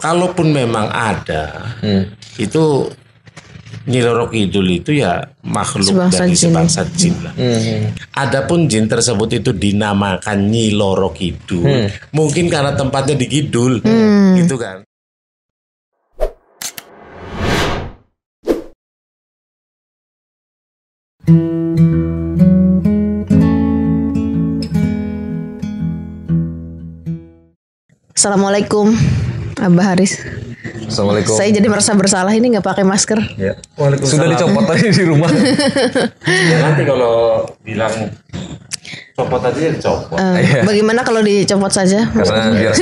kalaupun memang ada, itu Nyi Roro Kidul itu ya makhluk Sebangsa dari jin. sebangsa jin lah. Adapun jin tersebut itu dinamakan Nyi Roro Kidul, mungkin karena tempatnya di Kidul, gitu kan. Assalamualaikum, Abah Haris. Assalamualaikum. Saya jadi merasa bersalah ini nggak pakai masker. Ya. Sudah dicopot tadi di rumah. Ya nanti kalau bilang copot aja ya dicopot. Bagaimana kalau dicopot saja? Karena biar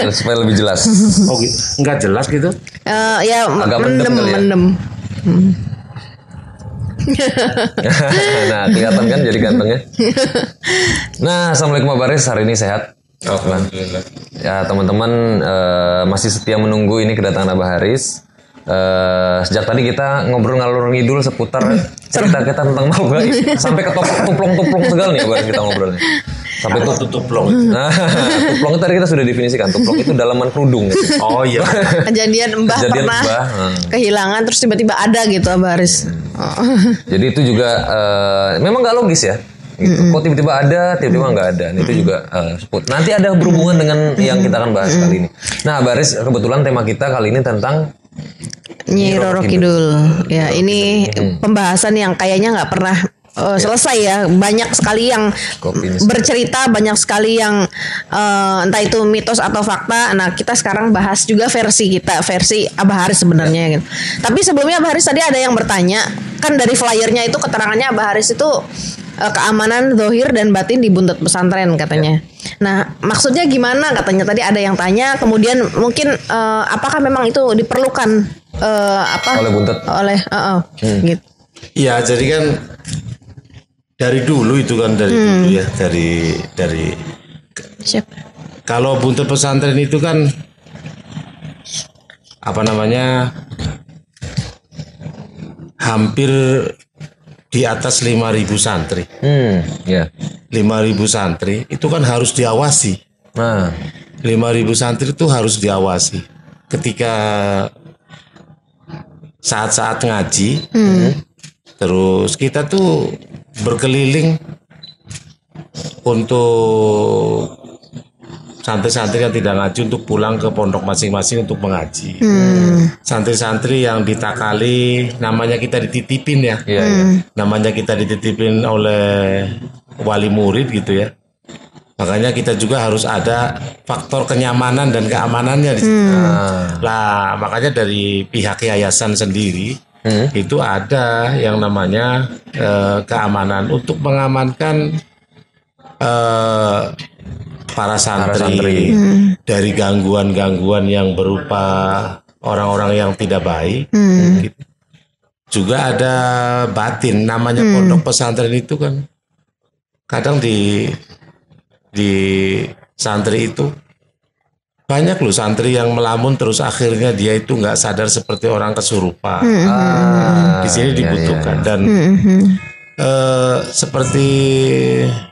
supaya lebih jelas. Oh gitu, nggak jelas gitu. Ya Agak mendem kali ya? mendem. Nah, kelihatan kan jadi gantengnya. Nah, Assalamualaikum Abah Haris, hari ini sehat? Alhamdulillah. Ya, teman-teman masih setia menunggu ini kedatangan Abah Haris. Sejak tadi kita ngobrol ngalur ngidul seputar cerita kita tentang makhluk gaib. Sampai ke tuplong-tuplong segala nih Abah Haris kita ngobrolnya. Sampai tuplong. Nah, tuplong itu tadi kita sudah definisikan. Tuplong itu dalaman kerudung. Gitu. Oh iya. Kejadian Mbah pernah kehilangan terus tiba-tiba ada gitu Abah Haris. Jadi itu juga memang nggak logis ya. Gitu. Kok tiba-tiba ada, tiba-tiba nggak ada. Itu juga nanti ada berhubungan dengan yang kita akan bahas kali ini. Nah, Baris, kebetulan tema kita kali ini tentang Nyi Roro Kidul. Ya, ini pembahasan yang kayaknya nggak pernah selesai ya. Banyak sekali yang bercerita, banyak sekali yang entah itu mitos atau fakta. Nah, kita sekarang bahas juga versi kita, versi Abah Haris sebenarnya gitu. Tapi sebelumnya Abah Haris tadi ada yang bertanya, kan dari flyernya itu keterangannya Abah Haris itu keamanan zahir dan batin di buntut pesantren katanya. Nah, maksudnya gimana katanya tadi ada yang tanya. Kemudian mungkin apakah memang itu diperlukan oleh buntut? Gitu. Iya, jadi kan dari dulu itu kan dulu ya dari Siapa? kalau buntut pesantren itu kan apa namanya hampir di atas 5.000 santri. Ya. 5.000 santri itu kan harus diawasi. Nah, 5.000 santri itu harus diawasi. Ketika saat-saat ngaji, terus kita tuh berkeliling untuk santri-santri yang tidak ngaji untuk pulang ke pondok masing-masing untuk mengaji. Santri-santri yang ditakali, namanya kita dititipin ya. Namanya kita dititipin oleh wali murid gitu ya. Makanya kita juga harus ada faktor kenyamanan dan keamanannya di situ. Lah, makanya dari pihak yayasan sendiri itu ada yang namanya keamanan untuk mengamankan para santri dari gangguan-gangguan yang berupa orang-orang yang tidak baik. Gitu. Juga ada batin, namanya pondok pesantren itu kan kadang di santri itu banyak loh santri yang melamun terus akhirnya dia itu nggak sadar seperti orang kesurupan. Di sini dibutuhkan dan seperti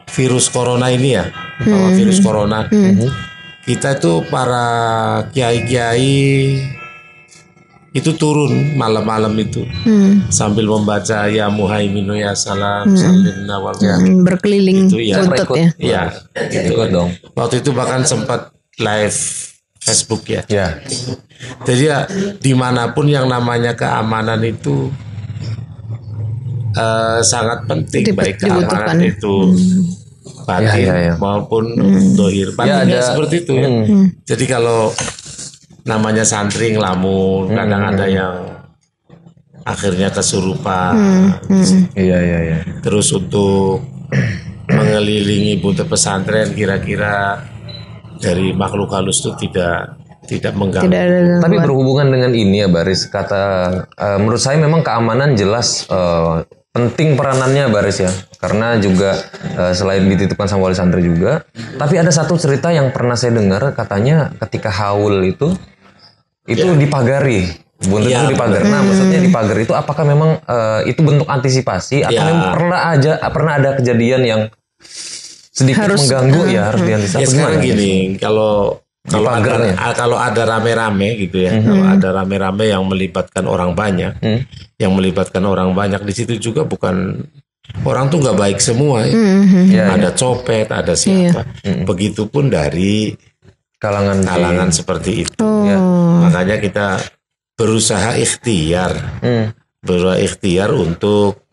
virus corona ini ya, virus corona, kita itu para kiai-kiai itu turun malam-malam itu sambil membaca ya Muhaiminu ya salam salim nawal berkeliling itu ya, buntut ya. Iya, gitu. ikut dong. Waktu itu bahkan sempat live Facebook ya. Ya. Jadi ya dimanapun yang namanya keamanan itu sangat penting, baik keamanan itu batin maupun zahir. Batinnya seperti itu ya. Jadi kalau namanya santri ngelamun, kadang ada yang akhirnya kesurupan. Iya. Terus untuk mengelilingi buntut pesantren kira-kira dari makhluk halus itu tidak mengganggu. Tapi berhubungan dengan ini ya Baris, menurut saya memang keamanan jelas penting peranannya Baris ya, karena juga selain dititipkan sama wali santri juga, tapi ada satu cerita yang pernah saya dengar katanya ketika haul itu dipagari, buntut itu dipagar. Nah, maksudnya dipagar itu apakah memang itu bentuk antisipasi atau memang pernah ada kejadian yang sedikit mengganggu ya harus diantisipasi? Ya sekarang gini, kalau Kalau ada rame-rame gitu ya, kalau ada rame-rame yang melibatkan orang banyak, di situ juga bukan orang tuh nggak baik semua ya. Ada copet, ada siapa. Begitupun dari kalangan seperti itu. Ya. Makanya kita berusaha ikhtiar untuk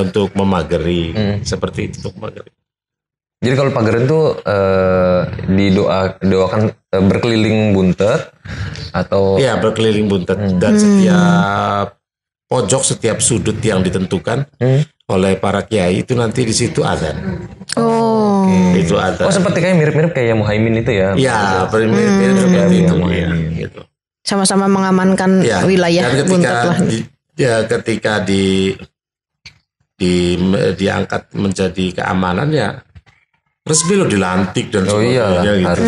untuk memageri seperti itu, untuk memageri. Jadi kalau pageran tuh didoakan berkeliling buntet atau? Iya, berkeliling buntet dan setiap pojok, setiap sudut yang ditentukan oleh para kiai itu nanti di situ ada. Itu ada. Oh, seperti kayak mirip-mirip kayak Muhaimin itu ya? Iya, mirip-mirip seperti itu. Gitu. Sama-sama mengamankan wilayah buntet lah. Ketika diangkat menjadi keamanan ya. Resmi loh, dilantik dan sebagainya gitu.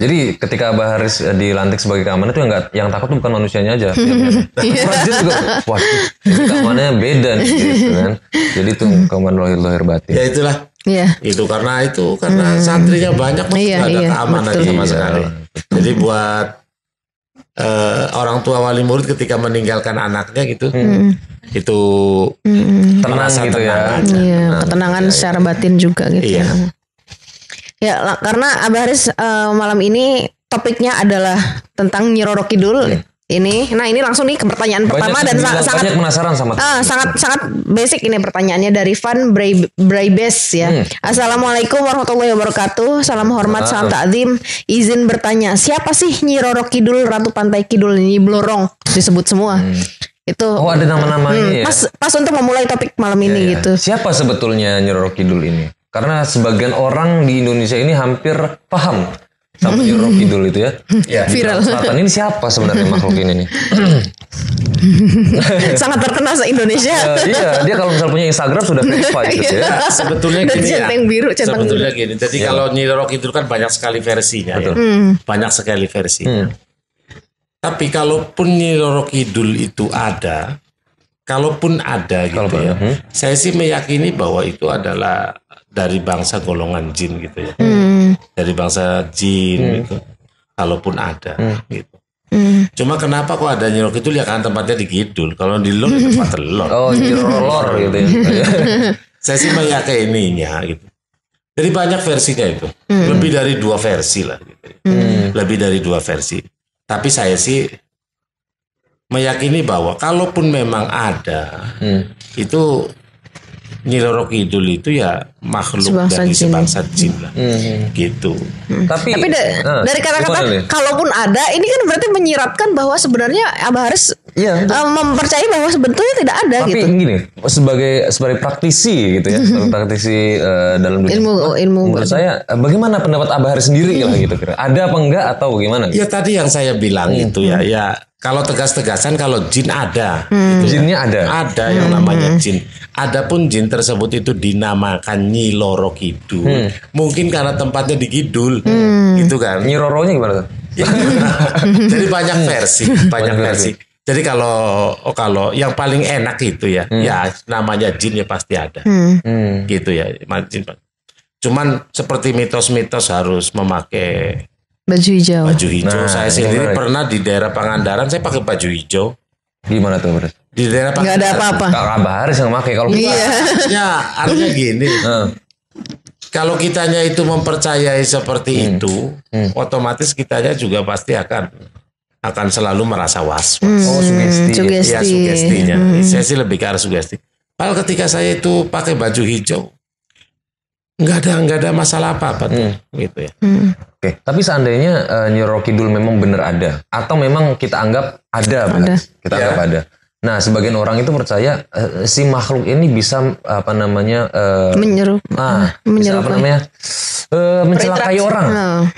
Jadi ketika Abah Haris dilantik sebagai keamanan itu yang takut bukan manusianya aja. Prajurit juga, waduh, keamanannya beda nih gitu kan. Jadi itu keamanan lahir batin. Ya itulah. Itu karena santrinya banyak, nggak ada keamanan sama sekali. Jadi buat orang tua wali murid ketika meninggalkan anaknya gitu, itu tenang gitu ya. Ketenangan secara batin juga gitu. Ya, karena Abah Haris malam ini topiknya adalah tentang Nyi Roro Kidul. Ini langsung nih ke pertanyaan pertama dan sangat penasaran sama sangat basic ini pertanyaannya dari Van Braibes ya. Assalamualaikum warahmatullahi wabarakatuh. Salam hormat, salam ta'zim. Izin bertanya, siapa sih Nyi Roro Kidul, Ratu Pantai Kidul, Nyi Blorong disebut semua? Itu. Oh, ada nama-namanya ya. Pas untuk memulai topik malam ini gitu. Siapa sebetulnya Nyi Roro Kidul ini? Karena sebagian orang di Indonesia ini hampir paham sama Nyi Roro Kidul itu ya. Viral. Selatan ini siapa sebenarnya makhluk ini nih? Sangat terkenal se-Indonesia. Iya, dia kalau misalnya punya Instagram sudah verified gitu ya. Sebetulnya gini ya. Sebetulnya gini. Jadi kalau Nyi Roro Kidul kan banyak sekali versinya. Ya. Banyak sekali versinya. Tapi kalaupun Nyi Roro Kidul itu ada, saya sih meyakini bahwa itu adalah dari bangsa golongan jin gitu ya. Dari bangsa jin gitu. Kalaupun ada gitu. Cuma kenapa kok ada Nyi Roro Kidul ya, kan tempatnya di Kidul. Kalau di Lor ya tempat Lor. Oh, Nyi Roro Lor gitu ya. Saya sih meyakininya gitu. Jadi banyak versinya itu. Lebih dari 2 versi lah gitu. Lebih dari 2 versi. Tapi saya sih meyakini bahwa kalaupun memang ada, itu Nyi Roro Kidul itu ya makhluk dari sebangsa jin lah, gitu. Tapi dari kata-kata kalaupun ada, ini kan berarti menyiratkan bahwa sebenarnya Abah Haris mempercayai bahwa sebetulnya tidak ada. Tapi gitu. Gini, sebagai praktisi gitu ya, praktisi dalam dunia ilmu. Menurut saya, bagaimana pendapat Abah Haris sendiri lah gitu kira? Ada apa enggak atau bagaimana? Ya tadi yang saya bilang itu ya. Kalau tegas-tegasan kalau jin ada, jinnya ada. Ada yang namanya jin. Adapun jin tersebut itu dinamakan Nyi Roro Kidul. Mungkin karena tempatnya di Kidul, gitu kan. Nyi Roronya gimana tuh? Jadi banyak versi. Jadi kalau yang paling enak itu ya namanya jin ya pasti ada, gitu ya. Cuman seperti mitos-mitos harus memakai baju hijau. Nah, saya sendiri pernah di daerah Pangandaran saya pakai baju hijau. Gimana tuh, Bro? Di daerah Pangandaran. Nggak ada apa-apa. Kak Abah Haris yang pakai kalau artinya gini. Kalau kitanya itu mempercayai seperti itu, otomatis kitanya juga pasti akan selalu merasa was-was. Sugesti. Ya, sugestinya. Saya sih lebih ke arah sugesti. Kalau ketika saya itu pakai baju hijau, nggak ada masalah apa-apa tuh, gitu ya. Oke, tapi seandainya Nyi Roro Kidul memang benar ada, atau memang kita anggap ada. Kita anggap ada. Nah, sebagian orang itu percaya si makhluk ini bisa mencelakai orang.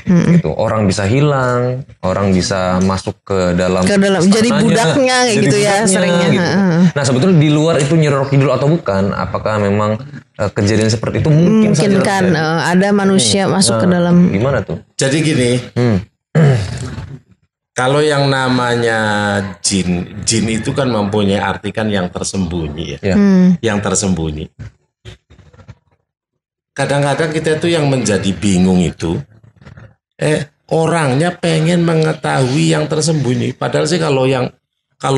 Gitu. Orang bisa hilang, orang bisa masuk ke dalam jadi budaknya kayak gitu ya seringnya. Gitu. Nah, sebetulnya di luar itu Nyi Roro Kidul atau bukan? Apakah memang kejadian seperti itu mungkin kan ada manusia masuk ke dalam. Gimana tuh? Jadi gini. Kalau yang namanya jin itu kan mempunyai arti kan yang tersembunyi ya. Yang tersembunyi. Kadang-kadang kita tuh yang menjadi bingung itu orangnya pengen mengetahui yang tersembunyi. Padahal sih kalau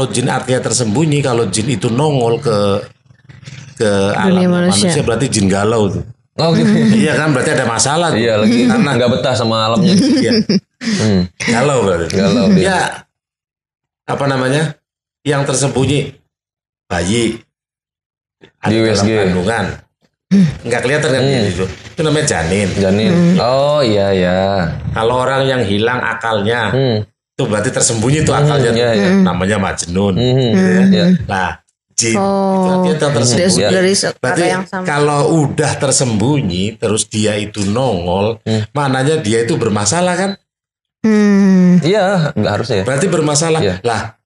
jin artinya tersembunyi, kalau jin itu nongol ke alam manusia berarti jin galau tuh. Oh gitu. Iya kan, berarti ada masalah tuh. Iya lagi karena nggak betah sama alamnya. Iya. Galau berarti. Galau dia. Ya apa namanya? Yang tersembunyi bayi di USG kandungan. Nggak kelihatan kan itu. Itu namanya janin. Oh iya ya. Kalau orang yang hilang akalnya, itu berarti tersembunyi tuh akalnya. Namanya majnun. Gitu ya. Nah, jin itu dia tersembunyi. Berarti kalau udah tersembunyi, terus dia itu nongol, mananya dia itu bermasalah kan? Iya, nggak harusnya. Berarti bermasalah. Lah,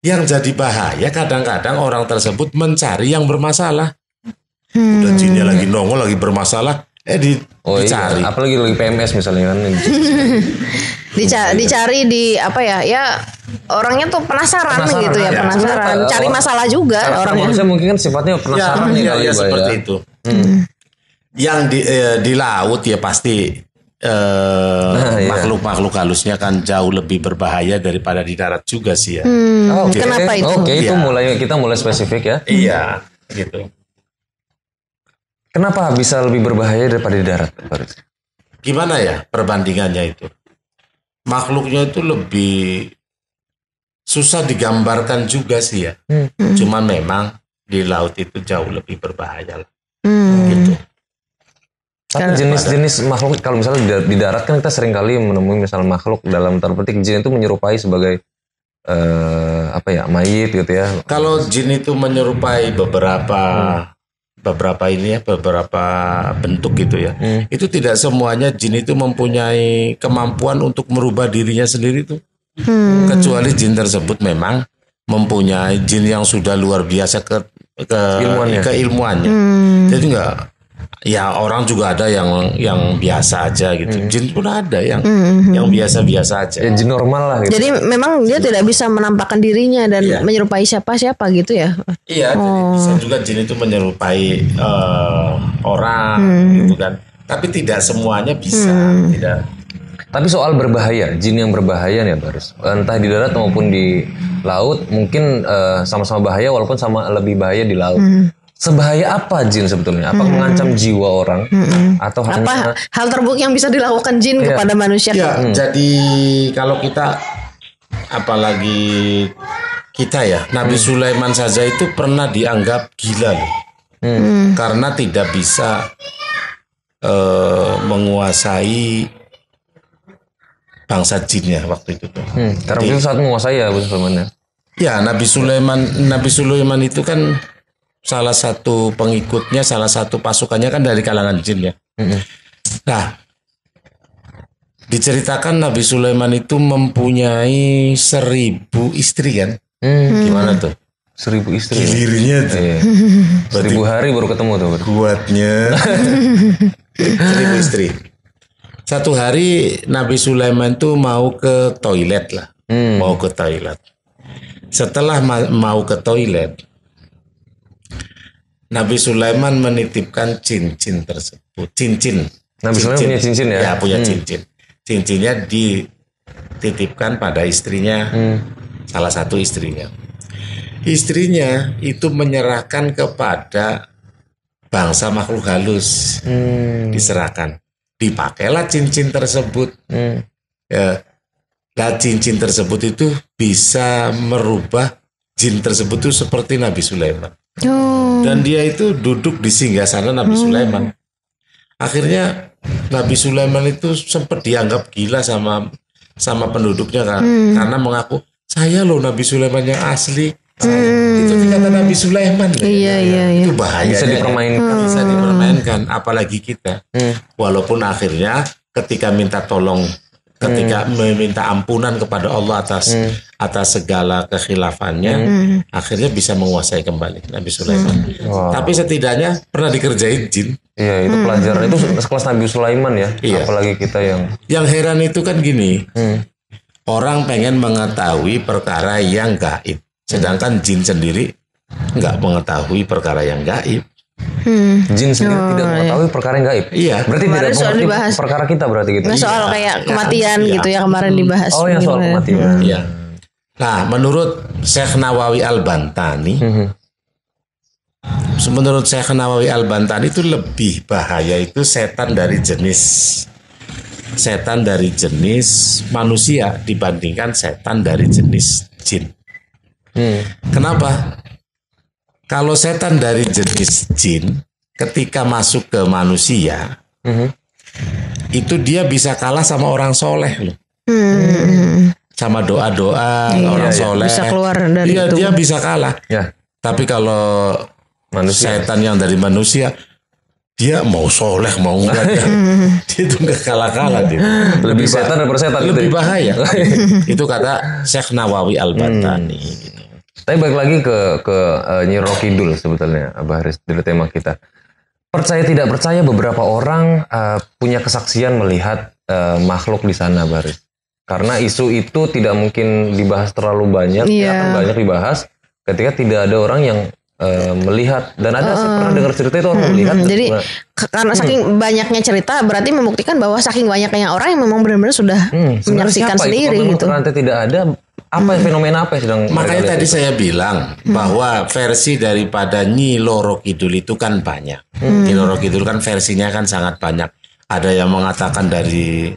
yang jadi bahaya kadang-kadang orang tersebut mencari yang bermasalah. Udah jinnya lagi nongol, lagi bermasalah, dicari. Iya. Apalagi lagi PMS misalnya kan. Dicari di apa ya? Ya orangnya tuh penasaran gitu ya, penasaran. Cari masalah juga orangnya. Manusia mungkin kan sifatnya penasaran nih kali ya seperti itu. Yang di laut ya pasti makhluk-makhluk halusnya kan jauh lebih berbahaya daripada di darat juga sih ya. Kenapa itu? Oke, itu kita mulai spesifik ya. Iya, gitu. Kenapa bisa lebih berbahaya daripada di darat? Gimana ya perbandingannya itu? Makhluknya itu lebih susah digambarkan juga sih ya. Cuman memang di laut itu jauh lebih berbahaya lah. Gitu. Tapi jenis-jenis makhluk kalau misalnya di darat kan kita sering kali menemui misalnya makhluk dalam tanda petik jin itu menyerupai sebagai mayit gitu ya. Kalau jin itu menyerupai beberapa bentuk gitu ya. Itu tidak semuanya jin itu mempunyai kemampuan untuk merubah dirinya sendiri tuh. Kecuali jin tersebut memang mempunyai jin yang sudah luar biasa keilmuannya. Jadi enggak, ya orang juga ada yang biasa aja gitu. Jin pun ada yang biasa-biasa aja. Ya, jin normal lah gitu. Jadi memang dia tidak bisa menampakkan dirinya dan menyerupai siapa-siapa gitu ya. Iya, jadi bisa juga jin itu menyerupai orang gitu kan. Tapi tidak semuanya bisa, tidak. Tapi soal berbahaya, jin yang berbahaya nih Baris, entah di darat maupun di laut, mungkin sama-sama bahaya walaupun sama lebih bahaya di laut. Sebahaya apa jin sebetulnya? Apa mengancam jiwa orang? Atau apa hal terburuk yang bisa dilakukan jin kepada manusia? Ya, jadi kalau kita, apalagi kita ya, Nabi Sulaiman saja itu pernah dianggap gila loh. Karena tidak bisa menguasai bangsa jinnya waktu itu tuh. Karena itu saat menguasai ya Nabi Sulaiman. Ya, Nabi Sulaiman itu kan salah satu pengikutnya, salah satu pasukannya kan dari kalangan jin ya. Nah, diceritakan Nabi Sulaiman itu mempunyai 1000 istri kan? Gimana tuh? 1000 istri. Gilirnya tuh. 1000 hari baru ketemu tuh. Kuatnya. 1000 istri. Satu hari Nabi Sulaiman tuh mau ke toilet lah. Mau ke toilet. Setelah mau ke toilet, Nabi Sulaiman menitipkan cincin tersebut. Cincin. Nabi Sulaiman punya cincin ya? Ya, punya cincin. Cincinnya dititipkan pada istrinya, salah satu istrinya. Istrinya itu menyerahkan kepada bangsa makhluk halus. Diserahkan. Dipakailah cincin tersebut. Nah, cincin tersebut itu bisa merubah jin tersebut itu seperti Nabi Sulaiman. Dan dia itu duduk di singgasana Nabi Sulaiman. Akhirnya Nabi Sulaiman itu sempat dianggap gila sama penduduknya kan, karena mengaku saya loh Nabi Sulaiman yang asli. Itu dikata Nabi Sulaiman. Iya. Itu bahaya. Bisa dipermainkan. Apalagi kita. Walaupun akhirnya ketika minta tolong, ketika meminta ampunan kepada Allah atas segala kekhilafannya, akhirnya bisa menguasai kembali Nabi Sulaiman. Tapi setidaknya pernah dikerjain jin. Iya, itu pelajaran itu sekelas Nabi Sulaiman ya. Iya. Apalagi kita yang heran itu kan gini. Orang pengen mengetahui perkara yang gaib, sedangkan jin sendiri nggak mengetahui perkara yang gaib. Jin sendiri tidak mengetahui perkara yang gaib. Iya. Berarti Kemarin tidak soal mengerti dibahas. perkara kita berarti gitu. Nah, soal kayak kematian gitu ya kemarin dibahas. Oh, yang soal Gitu. kematian. Iya. Nah, menurut Syekh Nawawi Al-Bantani, menurut Syekh Nawawi Al-Bantani itu lebih bahaya itu setan dari jenis manusia dibandingkan setan dari jenis jin. Kenapa? Kalau setan dari jenis jin ketika masuk ke manusia, itu dia bisa kalah sama orang soleh loh. Sama doa-doa orang soleh. Bisa keluar dari itu. Dia bisa kalah. Ya. Tapi kalau setan yang dari manusia, dia mau soleh mau enggak dia itu enggak kalah-kalah dia. Lebih setan daripada setan. Lebih bahaya. Itu kata Syekh Nawawi Al-Bantani. Gitu. Tapi balik lagi ke Nyi Roro Kidul sebetulnya, Abah Haris, dari tema kita. Percaya tidak percaya beberapa orang punya kesaksian melihat makhluk di sana, Abah Haris. Karena isu itu tidak mungkin dibahas terlalu banyak, akan banyak dibahas ketika tidak ada orang yang melihat. Dan ada saya pernah dengar cerita itu orang melihat. Jadi karena saking banyaknya cerita berarti membuktikan bahwa saking banyaknya orang yang memang benar-benar sudah menyaksikan sendiri itu? gitu. Kalau tidak ada, fenomena apa yang sedang makanya tadi saya bilang bahwa versi daripada Nyi Roro Kidul itu kan banyak. Nyi Roro Kidul kan versinya kan sangat banyak. Ada yang mengatakan dari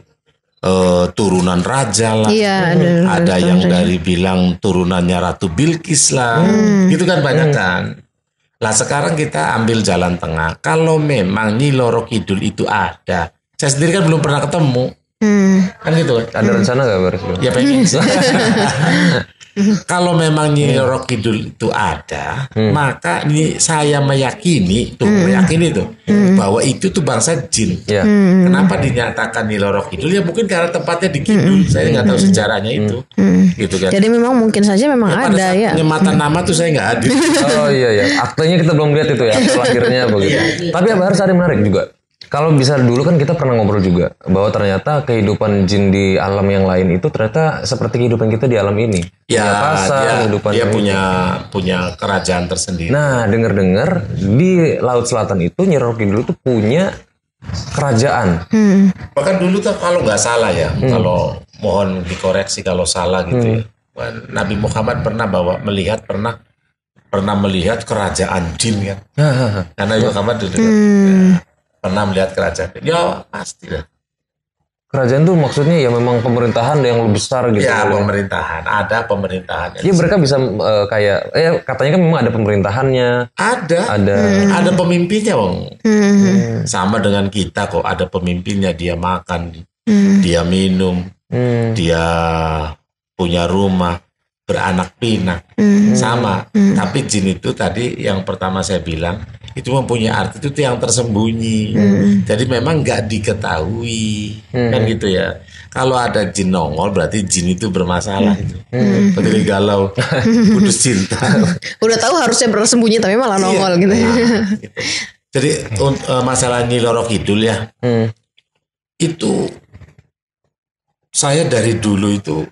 turunan raja lah. Iya, ada yang dari bilang turunannya Ratu Bilqis lah. Gitu kan banyak kan. Lah sekarang kita ambil jalan tengah. Kalau memang Nyi Roro Kidul itu ada, saya sendiri kan belum pernah ketemu. Kan gitu kan. Ada rencana gak Baris? Ya pengen. Kalau memang Nyi Roro Kidul itu ada, maka ini saya meyakini bahwa itu tuh bangsa jin. Kenapa dinyatakan Nyi Roro Kidul? Ya mungkin karena tempatnya di Kidul. Saya nggak tahu sejarahnya itu. Gitu kan. Jadi memang mungkin saja memang ada ya. Penyematan nama tuh saya nggak hadir. Oh iya. Aktenya kita belum lihat itu ya. Akhirnya begitu. Tapi Abah Haris ada yang menarik juga. Kalau bisa dulu kan kita pernah ngobrol juga bahwa ternyata kehidupan jin di alam yang lain itu ternyata seperti kehidupan kita di alam ini. Ya, punya pasar, dia punya kerajaan tersendiri. Nah, dengar-dengar di Laut Selatan itu Nyi Roro Kidul itu punya kerajaan. Bahkan dulu tuh kalau nggak salah ya, kalau mohon dikoreksi kalau salah gitu ya. Nabi Muhammad pernah melihat kerajaan jin kan. Karena Nabi Muhammad dulu pernah melihat kerajaan. Ya pasti lah. Kerajaan tuh maksudnya ya memang pemerintahan yang lebih besar gitu. Ya pemerintahan, ada pemerintahan. Iya mereka bisa katanya kan memang ada pemerintahannya. Ada pemimpinnya Bang. Sama dengan kita kok, ada pemimpinnya, dia makan, dia minum, dia punya rumah, beranak pinak, sama. Tapi jin itu tadi yang pertama saya bilang itu mempunyai arti itu yang tersembunyi. Jadi memang nggak diketahui, kan gitu ya. Kalau ada jin nongol berarti jin itu bermasalah itu. Seperti galau, putus cinta. Udah tahu harusnya bersembunyi tapi malah nongol gitu. Gitu. Jadi masalah Nyi Roro Kidul ya, itu saya dari dulu itu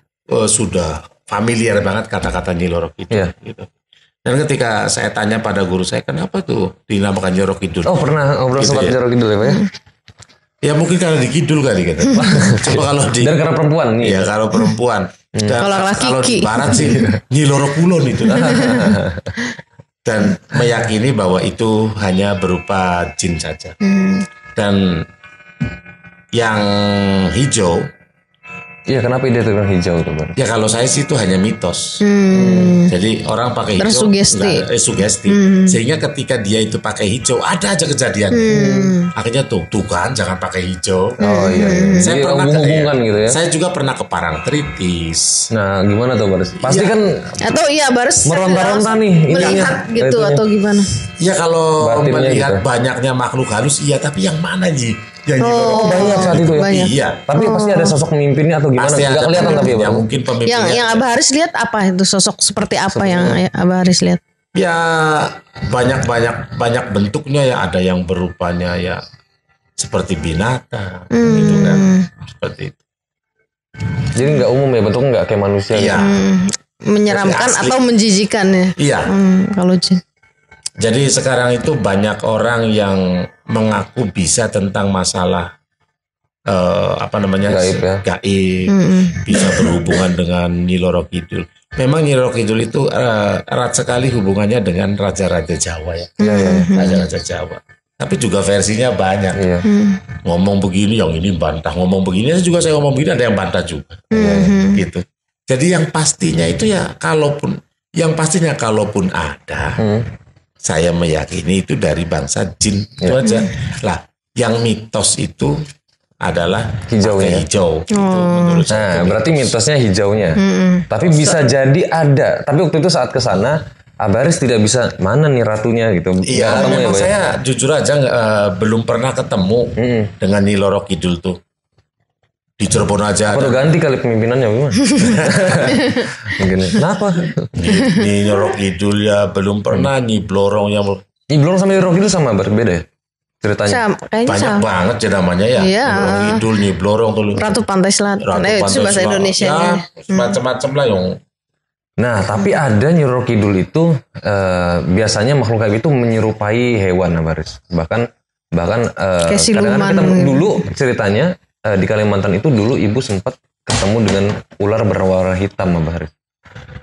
sudah familiar banget kata-kata Nyi Roro Kidul. Gitu. Dan ketika saya tanya pada guru saya, kenapa tuh dinamakan Nyi Roro Kidul? Oh pernah ngobrol sama Nyi Roro Kidul ya Pak ya? Ya mungkin karena di Kidul kali kata. Coba kalau di dan karena perempuan nih. Ya kalau perempuan. Dan kalau di barat sih Nyi Roro Kulon itu. Dan meyakini bahwa itu hanya berupa jin saja. Dan yang hijau. Iya kenapa ide itu yang hijau tuh Bang? Ya kalau saya sih itu hanya mitos. Jadi orang pakai hijau sugesti. Sehingga ketika dia itu pakai hijau ada aja kejadian. Akhirnya tuh kan jangan pakai hijau. Oh iya. Saya pernah gitu ya. Saya juga pernah ke Parangtritis. Nah gimana tuh Baris? Pasti kan atau iya Baris meronta-ronta nih melihat gitu atau gimana? Ya kalau melihat gitu. Banyaknya makhluk halus iya, tapi yang mana Ji? Banyak saat itu ya. Banyak. Iya. Tapi pasti ada sosok pemimpinnya atau gimana? Enggak kelihatan tapi ya, Bang. Mungkin pemimpinnya. Yang Abah Haris lihat apa itu sosok seperti apa yang Abah Haris lihat? Ya banyak bentuknya ya, ada yang berupanya ya seperti binatang gitu kan. Seperti itu. Jadi enggak umum ya, bentuknya enggak kayak manusia. Iya. Menyeramkan atau menjijikan ya? Iya. Kalau jin. Jadi sekarang itu banyak orang yang mengaku bisa tentang masalah Gaib ya. gaib, bisa berhubungan dengan Nyi Roro Kidul. Memang Nyi Roro Kidul itu erat sekali hubungannya dengan raja-raja Jawa ya. Raja-raja Jawa. Tapi juga versinya banyak. Ngomong begini, yang ini bantah. Ngomong begini juga saya ngomong begini, ada yang bantah juga. Gitu. Jadi yang pastinya itu ya kalaupun ada, saya meyakini itu dari bangsa jin itu aja. Lah, yang mitos itu adalah hijaunya. Hijau. Gitu, menurut Nah, berarti mitosnya hijaunya. Tapi bisa jadi ada. Tapi waktu itu saat ke sana, Abaris tidak bisa mana nih ratunya gitu. Iya, memang saya jujur aja belum pernah ketemu dengan Nyi Roro Kidul tuh. Di Cirebon aja. Udah ganti kali pemimpinannya gimana? Mungkin. Kenapa? Nyi Roro Kidul ya belum pernah. Nyi Blorong yang Nyi Blorong sama Nyi Roro Kidul sama berbeda ya? Ceritanya banyak banget ya namanya ya. Iya. Nyi Roro Kidul, Nyi Blorong tuh. Ratu Pantai Selatan. Itu bahasa Indonesia. Ya, macam-macam lah yang. Nah, tapi ada Nyi Roro Kidul itu biasanya makhluk gaib itu menyerupai hewan, Abaris. Bahkan kadang-kadang kita dulu ceritanya di Kalimantan itu dulu ibu sempat ketemu dengan ular berwarna hitam, Abaris.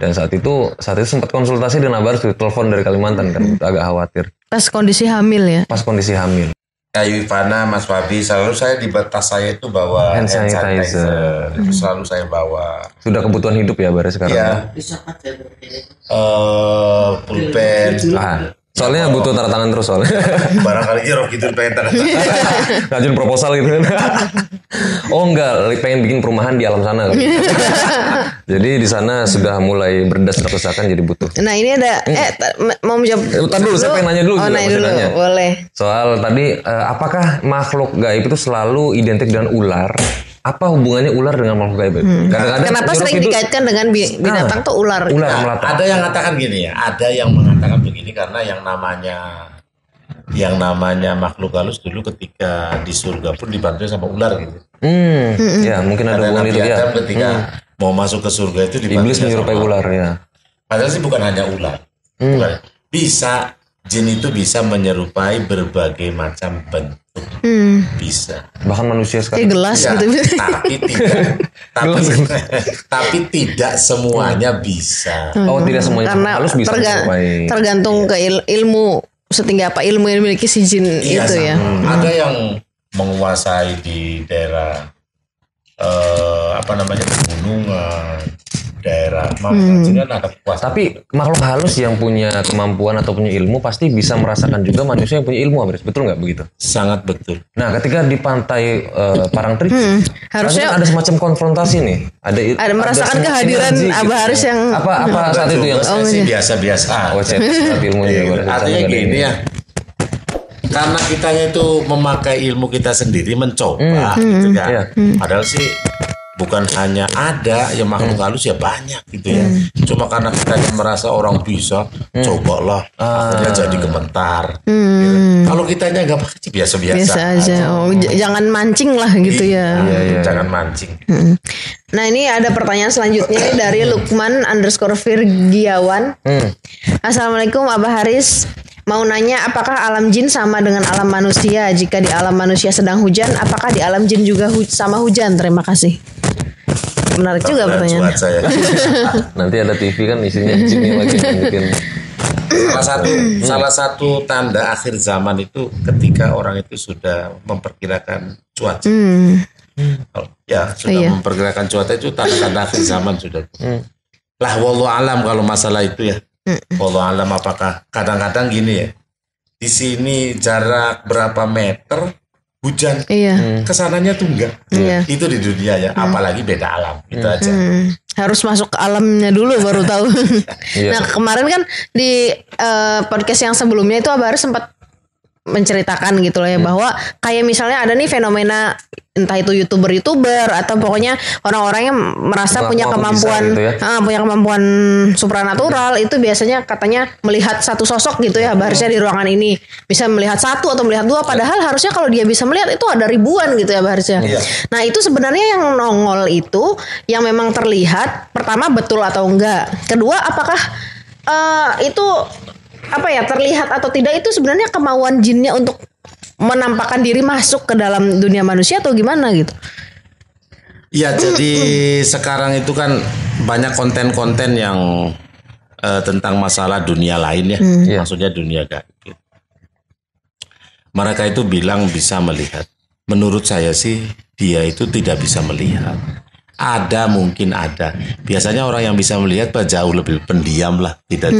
Dan saat itu sempat konsultasi dengan Abaris di telepon dari Kalimantan kan, agak khawatir. Pas kondisi hamil ya? Pas kondisi hamil. Ayu Ivana, Mas Fabi, selalu saya di tas saya itu bawa hand sanitizer. Itu selalu saya bawa. Sudah kebutuhan hidup ya Baris sekarang? Iya. Pulpen. Soalnya butuh tanda tangan terus soalnya. Barangkali Nyi Roro Kidul pengen tanda tangan. Ngajuin proposal gitu kan. Oh enggak, pengen bikin perumahan di alam sana. Jadi di sana sudah mulai berdasar-berdasarkan jadi butuh. Nah ini ada, mau menjawab. Tadi dulu, saya pengen nanya dulu. Nanya dulu, boleh. Soal tadi, apakah makhluk gaib itu selalu identik dengan ular? Apa hubungannya ular dengan makhluk gaib? Kenapa sering dikaitkan dengan binatang tuh ular? Ada yang mengatakan gini ya, ada yang mengatakan begini karena yang namanya makhluk halus dulu ketika di surga pun dibantu sama ular gitu. Ya mungkin ada hubungan itu ya. Ketika mau masuk ke surga itu dibantu iblis menyerupai ular ya. Padahal sih bukan hanya ular. Bukan. Bisa jin itu bisa menyerupai berbagai macam bentuk. Bisa. Bahkan manusia sekarang. Gelas ya, gitu. Tapi tidak semuanya bisa. Oh, tidak semuanya karena halus bisa menyerupai. Tergantung ke ilmu setinggi apa ilmu yang dimiliki si jin itu ya. Ada yang menguasai di daerah pegunungan, daerah kan ada kuasa. Tapi makhluk halus yang punya kemampuan atau punya ilmu pasti bisa merasakan juga manusia yang punya ilmu, Abris. Betul nggak begitu? Sangat betul. Nah, ketika di pantai Parangtritis, harusnya ada semacam konfrontasi nih. Ada merasakan kehadiran Abah Haris yang apa saat itu yang biasa-biasa. Oh, saat ilmunya. Artinya gini ya. Karena kitanya itu memakai ilmu kita sendiri mencoba gitu kan. Padahal sih bukan hanya ada yang makhluk halus ya banyak gitu ya. Cuma karena kita merasa orang bisa, cobalah akhirnya jadi gemetar. Gitu. Kalau kitanya nggak pakai biasa-biasa. Biasa aja. Oh, jangan mancing lah gitu ya. Jangan mancing. Nah ini ada pertanyaan selanjutnya dari Lukman_Virgiawan. Assalamualaikum Abah Haris. Mau nanya apakah alam jin sama dengan alam manusia? Jika di alam manusia sedang hujan, apakah di alam jin juga sama hujan? Terima kasih. Menarik juga pertanyaannya. Nanti ada TV kan isinya jinnya lagi bikin. Salah satu tanda akhir zaman itu ketika orang itu sudah memperkirakan cuaca. Ya sudah memperkirakan cuaca itu tanda-tanda akhir zaman sudah. Lah wallahu alam kalau masalah itu ya. Wallahu alam apakah kadang-kadang gini ya. Di sini jarak berapa meter hujan, kesananya tuh enggak. Itu di dunia ya, apalagi beda alam itu aja. Harus masuk ke alamnya dulu baru tahu. Nah kemarin kan di podcast yang sebelumnya itu Abah Haris sempat menceritakan gitu loh ya bahwa kayak misalnya ada nih fenomena entah itu youtuber atau pokoknya orang-orang yang merasa punya kemampuan gitu ya? Punya kemampuan supranatural itu biasanya katanya melihat satu sosok gitu ya harusnya di ruangan ini bisa melihat satu atau melihat dua padahal harusnya kalau dia bisa melihat itu ada ribuan gitu ya harusnya. Nah itu sebenarnya yang nongol itu yang memang terlihat pertama betul atau enggak, kedua apakah itu apa ya, terlihat atau tidak itu sebenarnya kemauan jinnya untuk menampakkan diri masuk ke dalam dunia manusia atau gimana gitu? Ya, jadi sekarang itu kan banyak konten-konten yang tentang masalah dunia lain ya, maksudnya dunia gaib. Mereka itu bilang bisa melihat. Menurut saya sih dia itu tidak bisa melihat. Ada, mungkin ada. Biasanya orang yang bisa melihat jauh lebih pendiam lah, tidak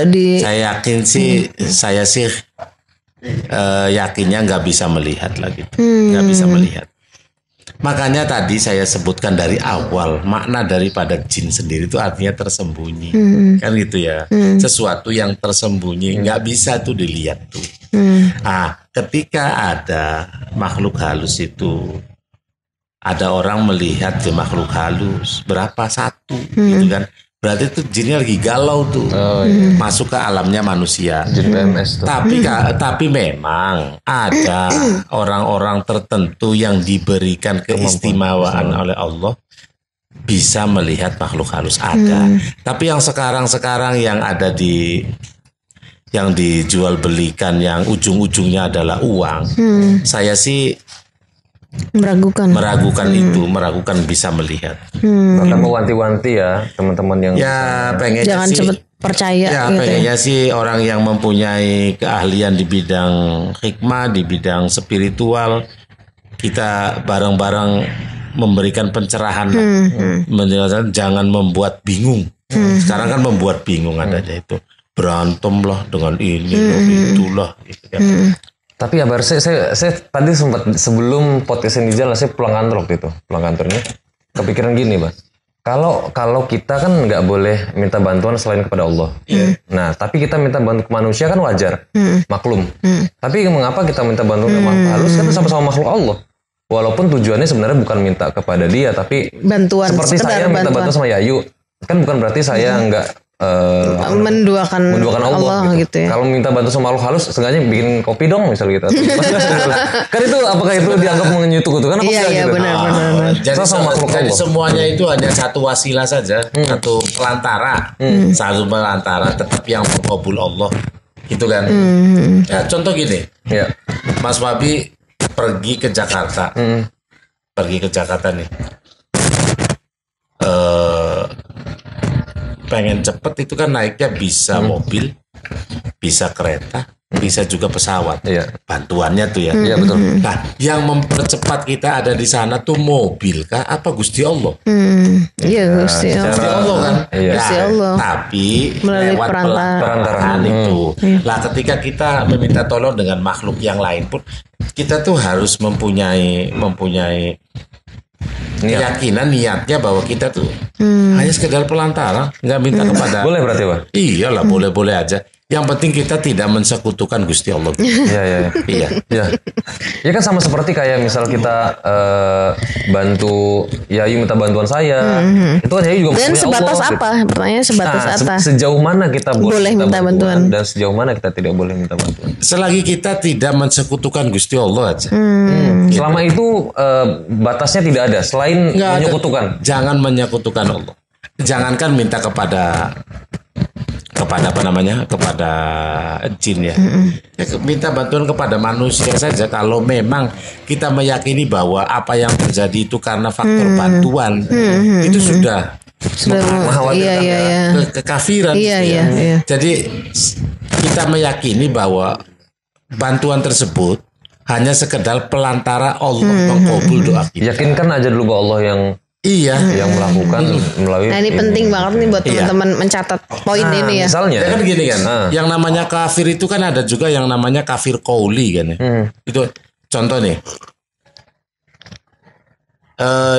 di. Saya yakin sih, saya sih yakinnya nggak bisa melihat lah gitu, nggak bisa melihat. Makanya tadi saya sebutkan dari awal, makna daripada jin sendiri itu artinya tersembunyi, kan gitu ya. Sesuatu yang tersembunyi nggak bisa tuh dilihat tuh. Ketika ada makhluk halus itu, ada orang melihat di makhluk halus berapa satu, gitu kan? Berarti itu jinnya lagi galau tuh, masuk ke alamnya manusia. Jin PMS tuh. Tapi memang ada orang-orang tertentu yang diberikan keistimewaan oleh Allah bisa melihat makhluk halus, ada. Tapi yang sekarang yang ada yang dijual belikan yang ujung-ujungnya adalah uang, saya sih meragukan itu, meragukan bisa melihat. Bahkan mewanti-wanti ya teman-teman yang pengennya jangan cepet percaya. Ya, gitu pengennya sih orang yang mempunyai keahlian di bidang hikmah, di bidang spiritual, kita bareng-bareng memberikan pencerahan. Menjelaskan jangan membuat bingung. Sekarang kan membuat bingung adanya itu. Berantem lah dengan ini, itulah gitu kan. Tapi ya Bar, saya tadi sempat sebelum podcast ini jalan, saya pulang kantor waktu itu. Pulang kantornya kepikiran gini, Bang. Kalau kita kan nggak boleh minta bantuan selain kepada Allah. Nah, tapi kita minta bantuan ke manusia kan wajar, maklum. Tapi mengapa kita minta bantuan ke makhluk halus, kan sama-sama makhluk Allah. Walaupun tujuannya sebenarnya bukan minta kepada dia, tapi bantuan. Seperti saya minta bantuan sama Yayu, kan bukan berarti saya nggak menduakan Allah gitu ya. Kalau minta bantu sama makhluk halus, sengaja bikin kopi dong misal gitu. Kan itu apakah itu dianggap menyekutukan? Kan Iya gitu? Benar. Jadi semuanya itu hanya satu wasilah saja, satu pelantara, satu pelantara, tetap yang mengabul Allah, gitu kan? Ya, contoh gini, Mas Wabi pergi ke Jakarta, nih. Pengen cepet itu kan naiknya bisa mobil, bisa kereta, bisa juga pesawat. Bantuannya tuh ya. Iya betul. Nah, yang mempercepat kita ada di sana tuh mobil kah? Apa Gusti Allah? Iya Gusti Allah kan. Gusti Allah. Tapi melalui lewat perantaraan itu. Lah ketika kita meminta tolong dengan makhluk yang lain pun, kita tuh harus mempunyai keyakinan, niatnya bahwa kita tuh hanya sekedar pelantara, nggak minta kepada. Boleh berarti, Pak? Iyalah, boleh aja. Yang penting kita tidak mensekutukan Gusti Allah. Iya. Ya kan sama seperti kayak misal kita bantu Yayu minta bantuan saya. Itu kan Yayu juga dan sebatas Allah, apa? Gitu. Pertanyaannya sebatas apa? Sejauh mana kita boleh minta bantuan dan sejauh mana kita tidak boleh minta bantuan? Selagi kita tidak mensekutukan Gusti Allah aja. Selama itu batasnya tidak ada selain menyekutukan. Jangan menyekutukan Allah. Jangankan minta kepada jin ya. Minta bantuan kepada manusia saja. Kalau memang kita meyakini bahwa apa yang terjadi itu karena faktor bantuan, itu sudah mengkhawatirkan kekafiran. Jadi kita meyakini bahwa bantuan tersebut hanya sekedar pelantara Allah mengkabul doa kita. Yakinkan aja dulu bahwa Allah yang melakukan melalui. Nah ini penting banget nih buat teman-teman mencatat poin ini ya. Misalnya kan gini kan, yang namanya kafir itu kan ada juga yang namanya kafir qauli kan ya. Itu contoh nih.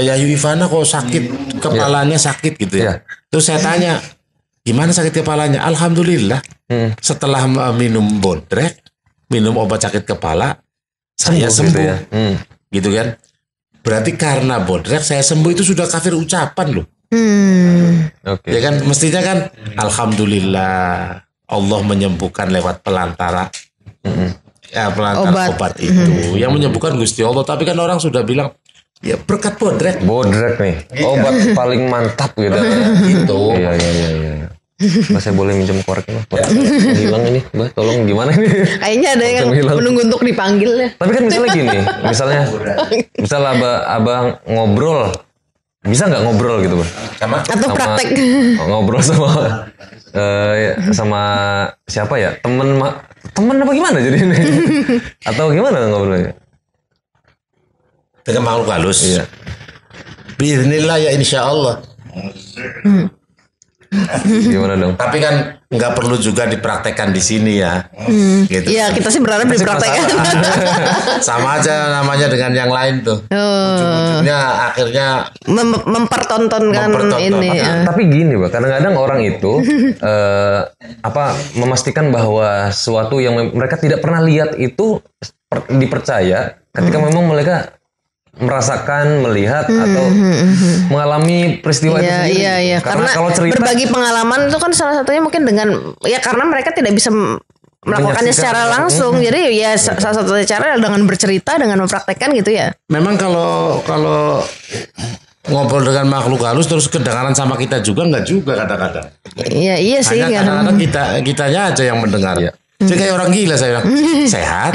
Yayu Ivana kok sakit kepalanya sakit gitu ya. Terus saya tanya, gimana sakit kepalanya? Alhamdulillah. Setelah minum bodrek, minum obat sakit kepala, saya sembuh. Gitu kan. Berarti karena bodrek saya sembuh itu sudah kafir ucapan loh. Ya kan mestinya kan alhamdulillah Allah menyembuhkan lewat pelantara. Pelantara obat itu yang menyembuhkan Gusti Allah. Tapi kan orang sudah bilang ya berkat bodrek nih obat paling mantap gitu. Gitu. Iya. Mbak, saya boleh minjem korek Mbak? Hilang ini, Mbak. Tolong gimana ini? Kayaknya ada yang menunggu untuk dipanggil ya. Tapi kan misalnya gini, misalnya abang ngobrol, bisa nggak ngobrol gitu, Mbak? Atau praktek? Ngobrol sama siapa ya? Temen apa gimana jadi ini? Atau gimana ngobrolnya? Dengan makhluk halus. Iya. Bismillah ya insya Allah. Gimana dong? Tapi kan nggak perlu juga dipraktekkan di sini ya. Gitu. Iya, kita sih berharap dipraktekkan. Sama aja namanya dengan yang lain tuh. Ujung-ujungnya akhirnya mempertontonkan ini. Tapi gini, Pak, kadang-kadang orang itu memastikan bahwa sesuatu yang mereka tidak pernah lihat itu dipercaya ketika memang mereka merasakan, melihat atau mengalami peristiwa itu sendiri. Iya. Karena kalau cerita, berbagi pengalaman itu kan salah satunya mungkin dengan karena mereka tidak bisa melakukannya secara langsung. Jadi ya salah satu cara dengan bercerita, dengan mempraktekkan gitu ya. Memang kalau ngobrol dengan makhluk halus terus kedengaran sama kita juga enggak juga kadang-kadang. Iya sih. Hanya kadang-kadang kitanya aja yang mendengar. Ya. Jadi kayak orang gila saya bilang, sehat?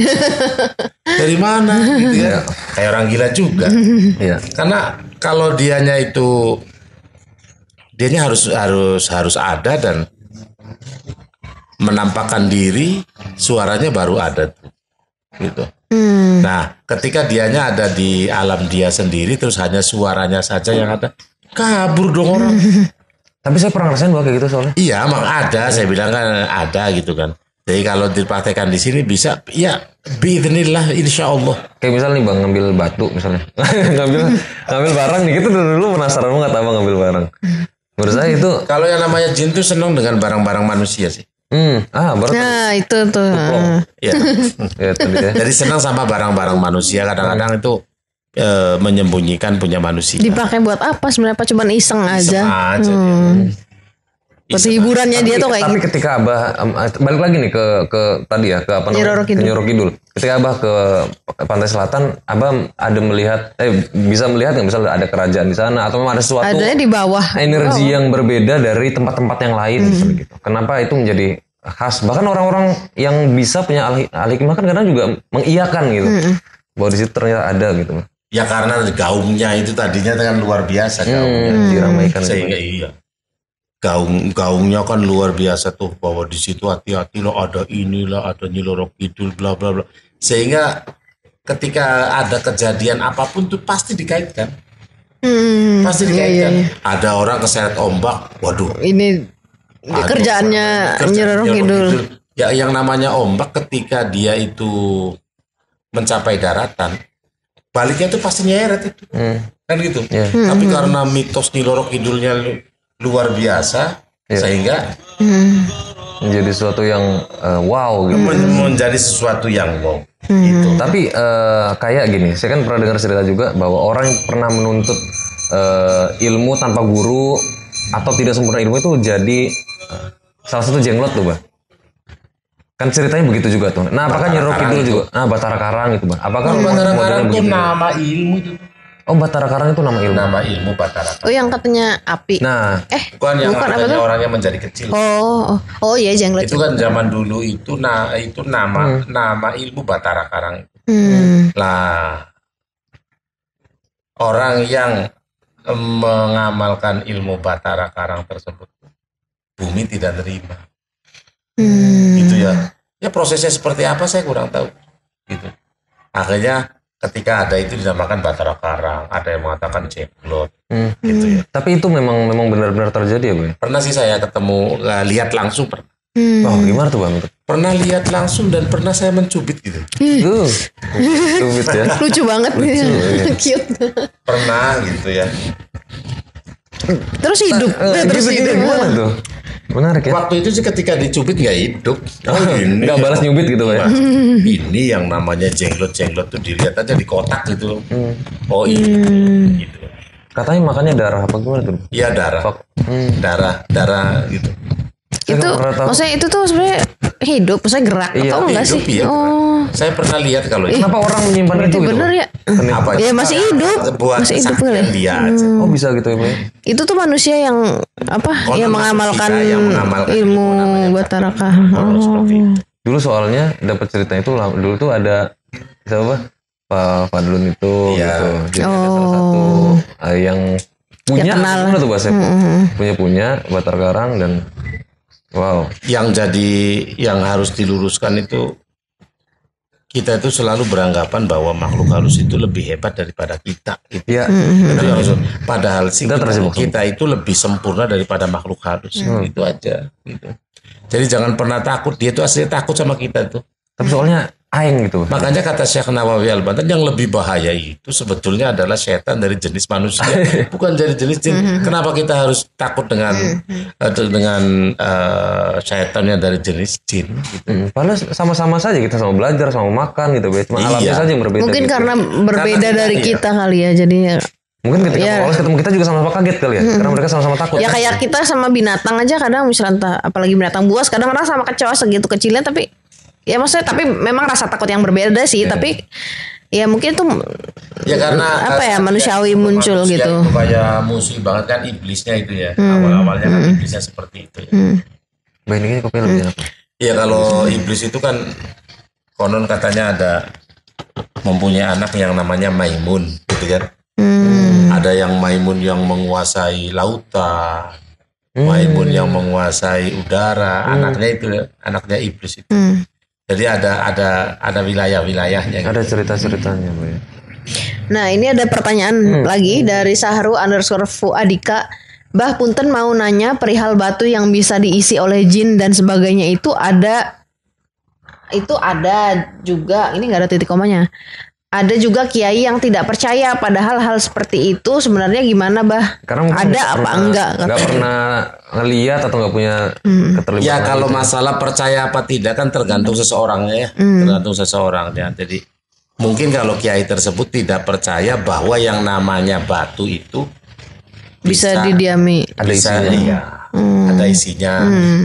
Dari mana? Gitu ya. Kayak orang gila juga. Ya. Karena kalau dianya harus ada dan menampakkan diri, suaranya baru ada tuh. Gitu. Nah, ketika dianya ada di alam dia sendiri, terus hanya suaranya saja yang ada, kabur dong orang. Tapi saya pernah ngerasain kayak gitu soalnya. Iya, emang ada. Saya bilang kan ada gitu kan. Jadi kalau dipraktekkan di sini bisa, ya biidznillah insya Allah. Kayak misalnya nih Bang ngambil batu misalnya, ngambil barang nih, gitu dulu penasaran banget Abang ngambil barang. Menurut saya itu. Kalau yang namanya jin tuh senang dengan barang-barang manusia sih. Nah itu tuh. Ya. Jadi senang sama barang-barang manusia. Kadang-kadang itu menyembunyikan punya manusia. Dipakai buat apa sebenarnya? Apa cuma iseng aja? Buat Iseng. hiburannya dia tuh kayak tapi ketika Abah balik lagi nih ke tadi ya, ke apa namanya? Ke Nyiro Kidul. Ketika Abah ke pantai selatan, Abah ada bisa melihat nggak misalnya ada kerajaan di sana atau memang ada sesuatu adanya di bawah energi yang berbeda dari tempat-tempat yang lain misalnya gitu. Kenapa itu menjadi khas? Bahkan orang-orang yang bisa punya al-hikmah kan kadang juga mengiyakan gitu. Bahwa di situ ternyata ada gitu. Ya karena gaungnya itu tadinya kan luar biasa gaungnya diramaikan sehingga iya. Gaungnya kan luar biasa tuh, bahwa di situ hati-hati loh, ada inilah, ada Nyi Roro Kidul bla bla bla, sehingga ketika ada kejadian apapun tuh pasti dikaitkan. Iya. Ada orang keseret ombak, waduh ini kerjaannya Nyi Roro Kidul. Ya yang namanya ombak ketika dia itu mencapai daratan, baliknya tuh pasti nyeret itu kan gitu. Tapi karena mitos Nyi Roro Kidulnya luar biasa, sehingga menjadi sesuatu yang wow gitu. Menjadi sesuatu yang wow gitu. Tapi kayak gini, saya kan pernah dengar cerita juga bahwa orang yang pernah menuntut ilmu tanpa guru atau tidak sempurna ilmu itu jadi salah satu jenglot tuh Bang. Kan ceritanya begitu juga tuh. Nah apakah Nyi Roro Kidul juga? Batara Karang itu Bang. Apakah Batara Karang itu nama ilmu itu? Oh, Batara Karang itu nama ilmu. Nama ilmu Batara Karang. Oh, yang katanya api. Nah, bukan yang katanya orangnya menjadi kecil. Oh iya, jenglot. Itu kan zaman dulu itu nama ilmu Batara Karang. Lah, orang yang mengamalkan ilmu Batara Karang tersebut, bumi tidak terima. Gitu ya. Ya prosesnya seperti apa saya kurang tahu. Gitu. Akhirnya ketika ada itu dinamakan Batara Karang, ada yang mengatakan jenglot, gitu ya. Tapi itu memang benar-benar terjadi ya, Bu? Pernah sih saya ketemu, lihat langsung pernah. Oh, gimana tuh Bang? Pernah lihat langsung dan pernah saya mencubit gitu. Cubit ya. Lucu banget nih. Cute. Pernah gitu ya. Terus hidup. Terus hidup gimana tuh? Menarik ya. Waktu itu sih ketika dicubit nggak hidup. Ini nggak balas nyubit gitu Pak. Ini yang namanya jenglot tuh dilihat aja di kotak gitu. Oh ini. Gitu. Katanya makannya darah apa gimana tuh? Iya darah. Darah gitu. Itu maksudnya itu tuh sebenarnya Hidup, saya gerak atau enggak sih? Hidup, iya, oh. Saya pernah lihat kalau Kenapa orang menyimpan itu gitu? Bener ya? apa Ya masih hidup. buat Masih hidup kali. dia aja. Oh bisa gitu ya Pak? Itu tuh manusia yang apa? Yang mengamalkan ilmu Bataraka. Dulu soalnya dapat cerita itu dulu tuh ada siapa? Pak Fadlun itu gitu. Jadi ada salah satu yang punya gimana tuh bahasa punya Batar Karang dan wow. Yang harus diluruskan itu kita itu selalu beranggapan bahwa makhluk halus itu lebih hebat daripada kita. Gitu. Ya. Padahal sih kita itu lebih sempurna daripada makhluk halus. Itu aja. Gitu. Jadi jangan pernah takut. Dia itu aslinya takut sama kita tuh. Tapi soalnya aing gitu. Makanya kata Syekh Nawawi Al-Bantan yang lebih bahaya itu sebetulnya adalah setan dari jenis manusia, bukan dari jenis jin. Kenapa kita harus takut dengan setannya dari jenis jin? Gitu. Padahal sama-sama saja kita sama belajar, sama makan gitu, cuma alamnya saja yang berbeda. Mungkin gitu. karena berbeda dari kita kali ya, jadinya. Mungkin ketika polos ketemu kita juga sama-sama kaget kali ya, karena mereka sama-sama takut. Ya kayak kita sama binatang aja kadang misalnya apalagi binatang buas kadang-kadang sama kecoa segitu kecilnya tapi ya maksudnya tapi memang rasa takut yang berbeda sih tapi ya mungkin itu ya karena apa ya manusiawi muncul manusia gitu. Itu kayak musuh banget kan iblisnya itu ya. Awal-awalnya kan iblisnya seperti itu ya. Mbak ini kopi lebih enak. Iya kalau iblis itu kan konon katanya ada mempunyai anak yang namanya Maimun gitu kan. Ada yang Maimun yang menguasai lautan. Maimun yang menguasai udara, anaknya iblis itu. Jadi ada wilayah-wilayahnya. Ada cerita-ceritanya, Mbak. Nah ini ada pertanyaan lagi dari Sahru_Fuadika. Bah Punten mau nanya perihal batu yang bisa diisi oleh jin dan sebagainya itu ada juga. Ini nggak ada titik komanya. Ada juga kiai yang tidak percaya padahal hal seperti itu sebenarnya gimana bah? Karena ada apa enggak? Nggak pernah ngelihat atau nggak punya keterlibatan. Ya kalau masalah percaya apa tidak kan tergantung seseorangnya ya, tergantung seseorangnya. Jadi mungkin kalau kiai tersebut tidak percaya bahwa yang namanya batu itu bisa didiami, ada isinya. Iya. Ada isinya.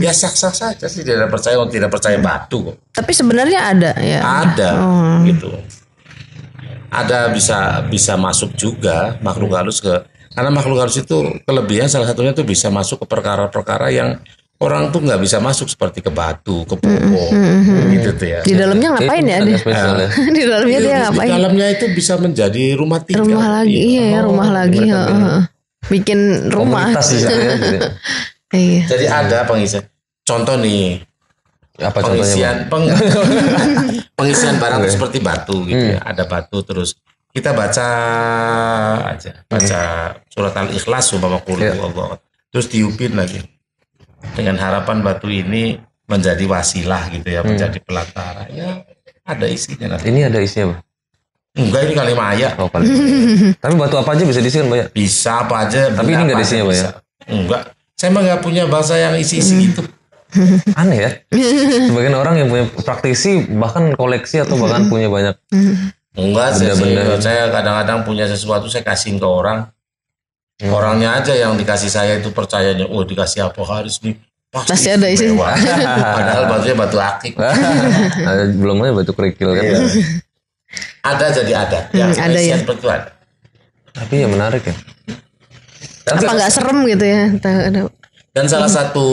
Ya sah-sah saja sih tidak percaya kalau tidak percaya batu. Tapi sebenarnya ada ya. Ada gitu. Ada bisa masuk juga makhluk halus karena makhluk halus itu kelebihan salah satunya tuh bisa masuk ke perkara-perkara yang orang tuh nggak bisa masuk seperti ke batu, ke pokok, gitu tuh ya. Di dalamnya ngapain ya dia? Di dalamnya dia ngapain? Di dalamnya itu bisa menjadi rumah tinggal. Rumah lagi, rumah lagi. Bikin rumah. Iya. Jadi ada pengisian. Contoh nih. Apa contohnya? Pengisian barang itu seperti batu gitu ya. Ada batu terus kita baca surat Al-Ikhlas umpama qul huwallahu. Terus tiupin lagi. Dengan harapan batu ini menjadi wasilah gitu ya, menjadi pelantara. Ya, ada isinya nanti. Ini ada isinya, Bang? Enggak, ini kali maya. Oh, kali. Tapi batu apa aja bisa diisi kan, Pak ya? Bisa apa aja. Tapi ini enggak ada isinya, Pak ya? Enggak. Saya mah enggak punya bahasa yang isi-isi gitu. Aneh ya. Sebagian orang yang punya praktisi bahkan koleksi atau bahkan punya banyak. Enggak, saya kadang-kadang punya sesuatu saya kasihin ke orang. Orangnya aja yang dikasih saya itu percayanya, oh dikasih apa Haris nih pasti ada isi. Padahal batunya batu akik. Belum lagi batu kerikil kan. Iya. Ada jadi ada. Yang ada ya. Seperti itu ada. Tapi ya menarik ya. Apa nggak serem gitu ya? Dan salah satu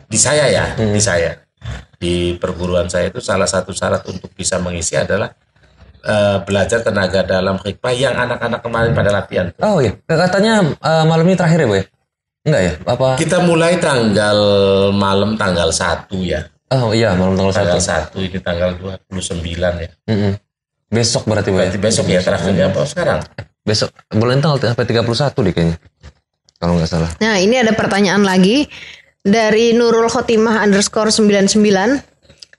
di saya di perguruan saya itu salah satu syarat untuk bisa mengisi adalah belajar tenaga dalam hikmah yang anak-anak kemarin pada latihan. Oh iya, katanya malam ini terakhir ya, Boy? Enggak ya? Apa? Kita mulai malam tanggal 1 ya. Oh iya, malam tanggal 1 ini tanggal 29 ya. Besok berarti, Boy? Berarti besok ya terakhirnya apa sekarang? Besok, bulan tanggal sampai 31 deh kayaknya. Kalau nggak salah. Nah ini ada pertanyaan lagi dari Nurul Khotimah _99.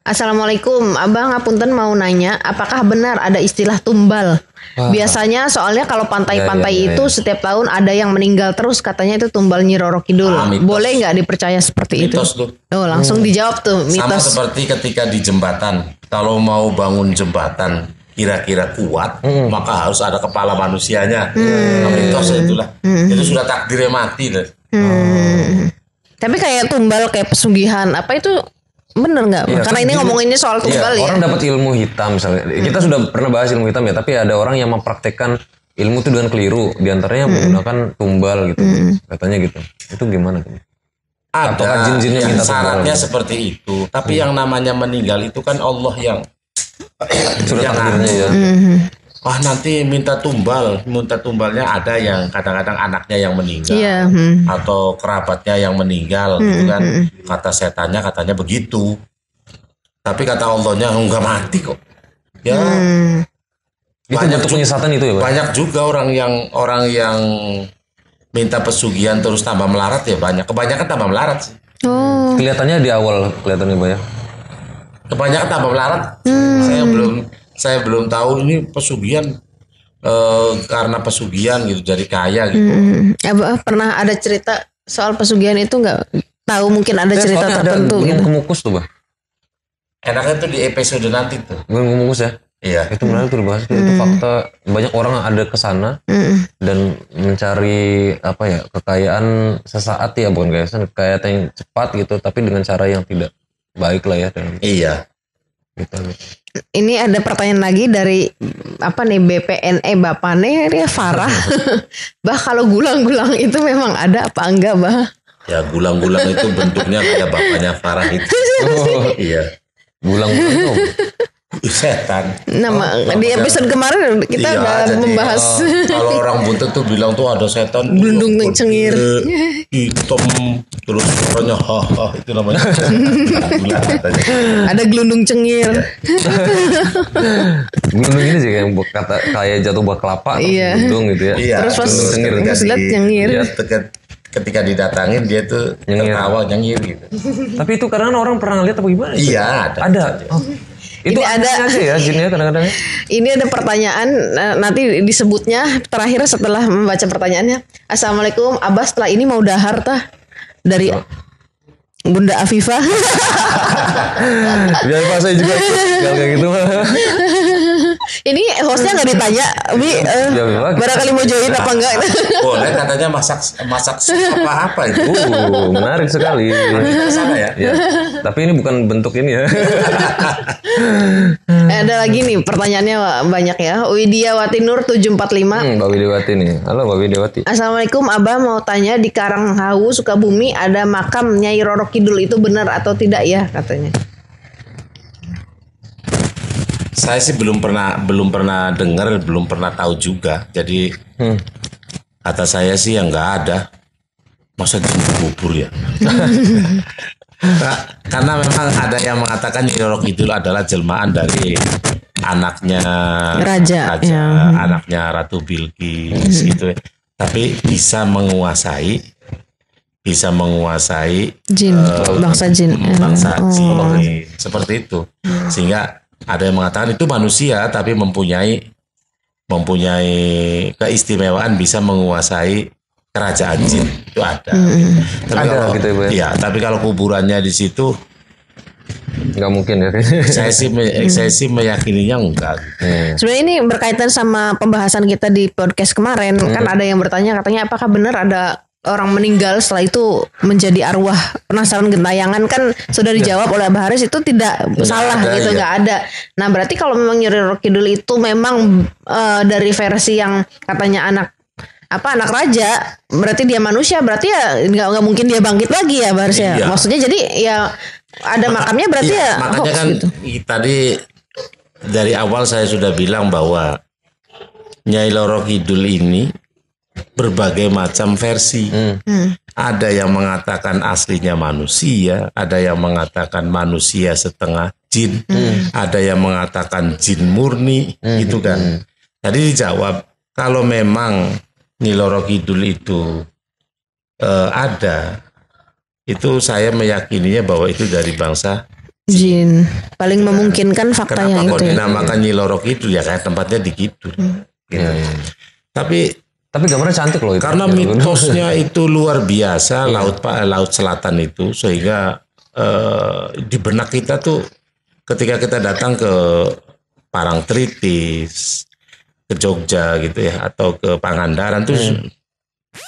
Assalamualaikum, Abang Ngapunten mau nanya, apakah benar ada istilah tumbal? Biasanya soalnya kalau pantai-pantai itu setiap tahun ada yang meninggal terus, katanya itu tumbal Nyi Roro Kidul. Boleh nggak dipercaya seperti mitos itu? Oh, langsung dijawab tuh mitos. Sama seperti ketika di jembatan, kalau mau bangun jembatan kira-kira kuat, maka harus ada kepala manusianya. Mitos itulah. Itu sudah takdirnya mati loh. Tapi kayak tumbal, kayak pesugihan, apa itu bener nggak? Iya, Karena kan ini dulu- ngomonginnya soal tumbal ya. Orang dapat ilmu hitam misalnya. Kita sudah pernah bahas ilmu hitam ya, tapi ada orang yang mempraktekkan ilmu itu dengan keliru. Di antaranya menggunakan tumbal gitu. Katanya gitu. Itu gimana tuh? Apakah Ada jin-jinnya yang minta syaratnya tumbal? seperti itu. Tapi yang namanya meninggal itu kan Allah yang Sudah yang takdirnya ya. wah nanti minta tumbalnya ada yang kadang-kadang anaknya yang meninggal Iya. atau kerabatnya yang meninggal gitu kan. Kata setannya katanya begitu. Tapi kata Allahnya enggak mati kok. Ya Itu banyak bentuk penyesatan itu ya, Pak? banyak juga orang yang minta pesugihan terus tambah melarat ya banyak. Kebanyakan tambah melarat sih. Oh. Kelihatannya di awal kelihatannya Pak ya. Kebanyakan tambah melarat. Saya belum tahu ini pesugihan karena pesugihan gitu jadi kaya gitu. Abah pernah ada cerita soal pesugihan itu nggak? Tahu mungkin ada cerita Soalnya tertentu ada gitu. Gunung Kemukus tuh, Pak. Enaknya tuh di episode nanti tuh. Gunung Kemukus ya. Iya. Itu menarik tuh dibahas itu fakta banyak orang ada ke sana dan mencari apa ya kekayaan sesaat ya bukan kekayaan yang cepat gitu tapi dengan cara yang tidak baik lah ya dan Iya. gitu. Ini ada pertanyaan lagi dari apa nih BPNE Bapane dia Farah. Bah kalau gulang-gulang itu memang ada apa enggak, Bah? Ya gulang-gulang itu bentuknya kayak bapaknya Farah itu. Iya. Gulang-gulang tuh. Setan. Nama di episode kemarin kita Iya, udah jadi, membahas kalau orang buntut tuh bilang tuh ada setan Gelundung cengir. hitam terus suaranya ha itu namanya gulang katanya. ada gelundung cengir. Gunung ini sih kayak kata kayak jatuh buah kelapa atau Iya. gunung gitu ya. Iya, Terus pas cengir. pas lihat nyengir. Dia ketika didatangin dia tuh Nyengir. tertawa nyengir gitu. Tapi itu kadang orang pernah lihat apa gimana? Iya ada. Ada. Oh. Itu Ini ada- aja ya jinnya kadang-kadang. Ini ada pertanyaan nanti disebutnya terakhir setelah membaca pertanyaannya. Assalamualaikum, Abah setelah ini mau dahar tah dari Bunda Afifah. Biar pas saya juga kalau kayak gitu mah. Ini hostnya nggak ditanya, Bi, barangkali mau join apa enggak? Boleh katanya masak apa itu. Menarik sekali. Kita sana ya. Ya. Tapi ini bukan bentuk ini ya. Ada lagi nih pertanyaannya banyak ya. Widiawati Nur 745. Mbak Widiawati nih. Halo Mbak Widiawati. Assalamualaikum, Abah mau tanya di Karanghawu Sukabumi ada makam Nyai Roro Kidul, itu benar atau tidak ya katanya? Saya sih belum pernah dengar, belum pernah tahu juga. Jadi kata saya sih yang nggak ada. Masa dikubur ya? Karena memang ada yang mengatakan Nyai Roro Kidul adalah jelmaan dari anaknya Raja, ya. anaknya Ratu Bilqis gitu. Tapi bisa menguasai Jin, bangsa jin. bangsa Oh. jin seperti itu. Sehingga ada yang mengatakan itu manusia tapi mempunyai keistimewaan bisa menguasai kerajaan jin, itu ada. Tapi Ada kalau gitu ya, Bu, ya? iya, tapi kalau kuburannya di situ Nggak mungkin ya. saya sih meyakininya enggak. Sebenarnya ini berkaitan sama pembahasan kita di podcast kemarin. Kan ada yang bertanya katanya apakah benar ada orang meninggal setelah itu menjadi arwah penasaran gentayangan, kan sudah dijawab oleh Abah Haris itu tidak salah ada, gitu, iya. nggak ada. Nah berarti kalau memang Nyai Roro Kidul itu memang dari versi yang katanya anak raja, berarti dia manusia, berarti ya nggak mungkin dia bangkit lagi ya Abah Haris ya. Iya. Maksudnya jadi ya ada makamnya berarti Iya, ya makanya hoax kan gitu. tadi dari awal saya sudah bilang bahwa Nyai Roro Kidul ini berbagai macam versi. Ada yang mengatakan aslinya manusia, ada yang mengatakan manusia setengah jin, ada yang mengatakan jin murni, gitu kan. Tadi dijawab kalau memang Nyai Roro Kidul itu ada, itu saya meyakininya bahwa itu dari bangsa. Jin paling memungkinkan fakta Kenapa yang kok itu ya. dinamakan Nyai Roro Kidul ya kayak tempatnya di Kidul. Gitu. Tapi gambarnya cantik loh itu. karena mitosnya itu luar biasa, laut selatan itu, sehingga di benak kita tuh ketika kita datang ke Parangtritis, ke Jogja gitu ya, atau ke Pangandaran tuh